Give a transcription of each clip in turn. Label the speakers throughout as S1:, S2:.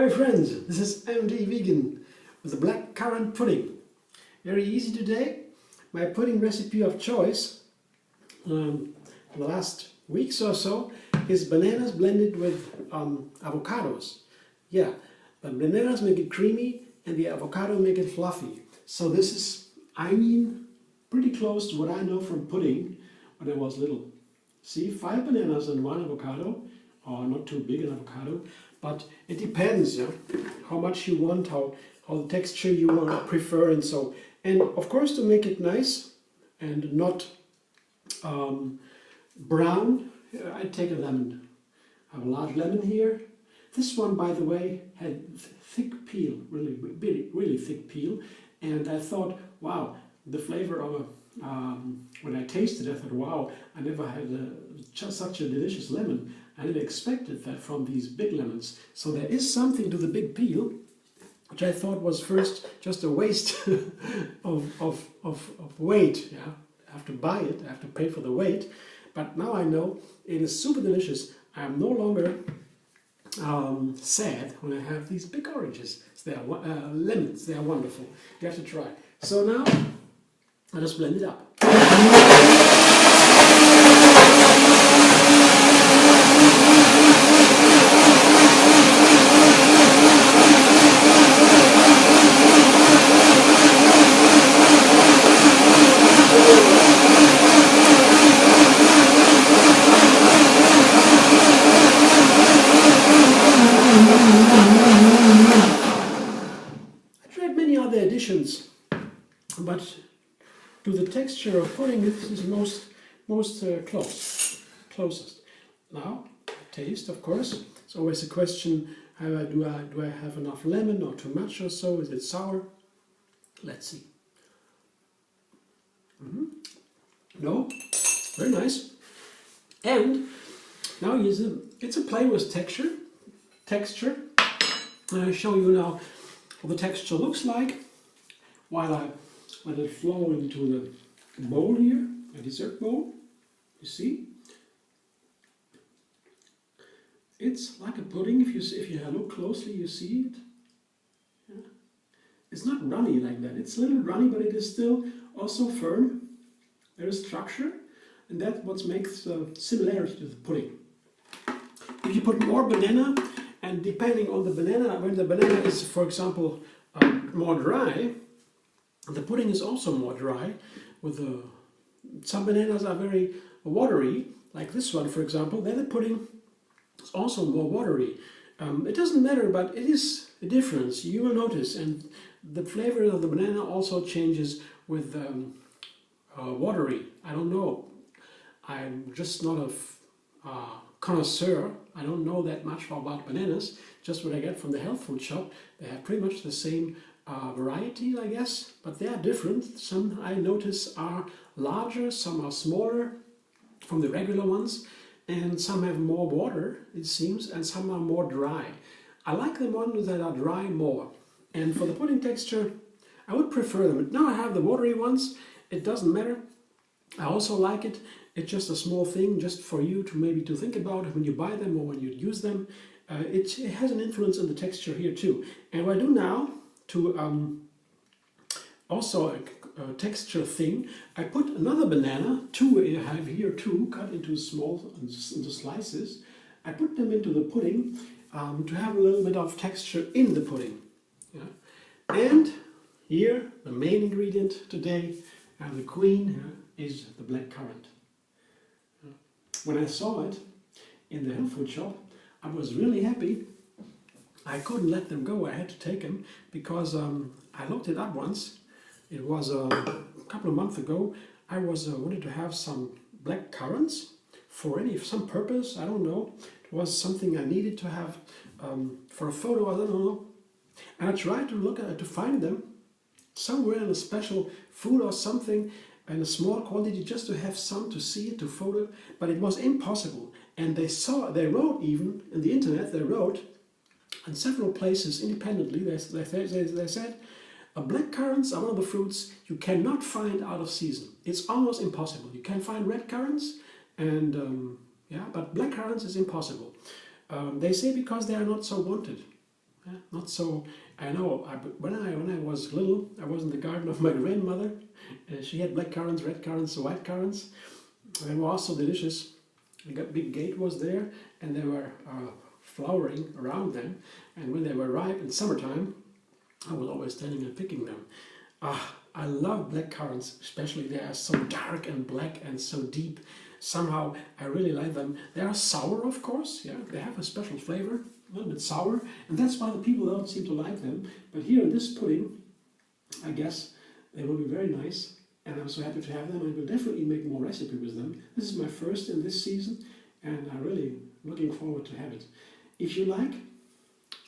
S1: Hi friends, this is MD Vegan with the black currant pudding. Very easy today. My pudding recipe of choice for the last weeks or so is bananas blended with avocados. Yeah, the bananas make it creamy and the avocado make it fluffy. So this is, pretty close to what I know from pudding when I was little. See, 5 bananas and 1 avocado, or not too big an avocado, but it depends, yeah, how much you want, how the texture you want to prefer, and so. And of course, to make it nice and not brown, I take a lemon. I have a large lemon here. This one, by the way, had thick peel, really thick peel, and I thought, wow, the flavor of when I tasted it, I thought, wow, I never had such a delicious lemon. I never expected that from these big lemons. So there is something to the big peel, which I thought was first just a waste of weight. Yeah, I have to buy it, I have to pay for the weight. But now I know it is super delicious. I am no longer sad when I have these big oranges. They are lemons, they are wonderful. You have to try. So now, let us blend it up. I tried many other additions, but to the texture of pudding, this is closest. Now, taste, of course. It's always a question: do I have enough lemon or too much or so? Is it sour? Let's see. No, very nice. And now it's a play with texture. I show you now what the texture looks like while I let it flow into the bowl here, a dessert bowl. You see, it's like a pudding. If you look closely, you see it. Yeah. It's not runny like that. It's a little runny, but it is still also firm. There is structure, and that's what makes the similarity to the pudding. If you put more banana, and depending on the banana, when the banana is, for example, more dry, the pudding is also more dry. Some bananas are very watery, like this one, for example. Then the pudding is also more watery. It doesn't matter, but it is a difference. You will notice, and the flavor of the banana also changes with watery. I don't know. I'm just not a connoisseur. I don't know that much about bananas. Just what I get from the health food shop. They have pretty much the same variety, I guess, but they are different. Some I notice are larger, some are smaller from the regular ones, and some have more water, it seems, and some are more dry. I like the ones that are dry more. And for the pudding texture, I would prefer them. Now I have the watery ones. It doesn't matter. I also like it. It's just a small thing, just for you to maybe to think about when you buy them or when you use them. It has an influence on the texture here too. And what I do now, to also a texture thing, I put another banana, I have here two, cut into into slices. I put them into the pudding to have a little bit of texture in the pudding. Yeah. And here, the main ingredient today, and the queen, is the black currant. When I saw it in the health food shop, I was really happy. I couldn't let them go. I had to take them because I looked it up once. It was a couple of months ago. I wanted to have some black currants for some purpose. I don't know. It was something I needed to have for a photo. I don't know. And I tried to find them somewhere in a special food or something, in a small quantity, just to have some to see it, to photo, but it was impossible. And they wrote even in the internet, they wrote in several places independently, they said, black currants are one of the fruits you cannot find out of season. It's almost impossible. You can find red currants, and but black currants is impossible. They say because they are not so wanted. Not so. I know. When I was little, I was in the garden of my grandmother. She had black currants, red currants, white currants. They were also delicious. A big gate was there, and they were flowering around them. And when they were ripe in summertime, I was always standing and picking them. I love black currants, especially they are so dark and black and so deep. Somehow I really like them. They are sour, of course. Yeah, they have a special flavor, a little bit sour, and that's why the people don't seem to like them. But here in this pudding, I guess they will be very nice, and I'm so happy to have them. I will definitely make more recipe with them. This is my first in this season, and I'm really looking forward to have it. If you like,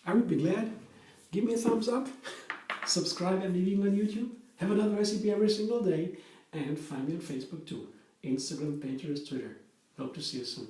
S1: I would be glad. Give me a thumbs up, subscribe and leaving on YouTube. Have another recipe every single day, and find me on Facebook too. Instagram, Pinterest, Twitter. Hope to see you soon.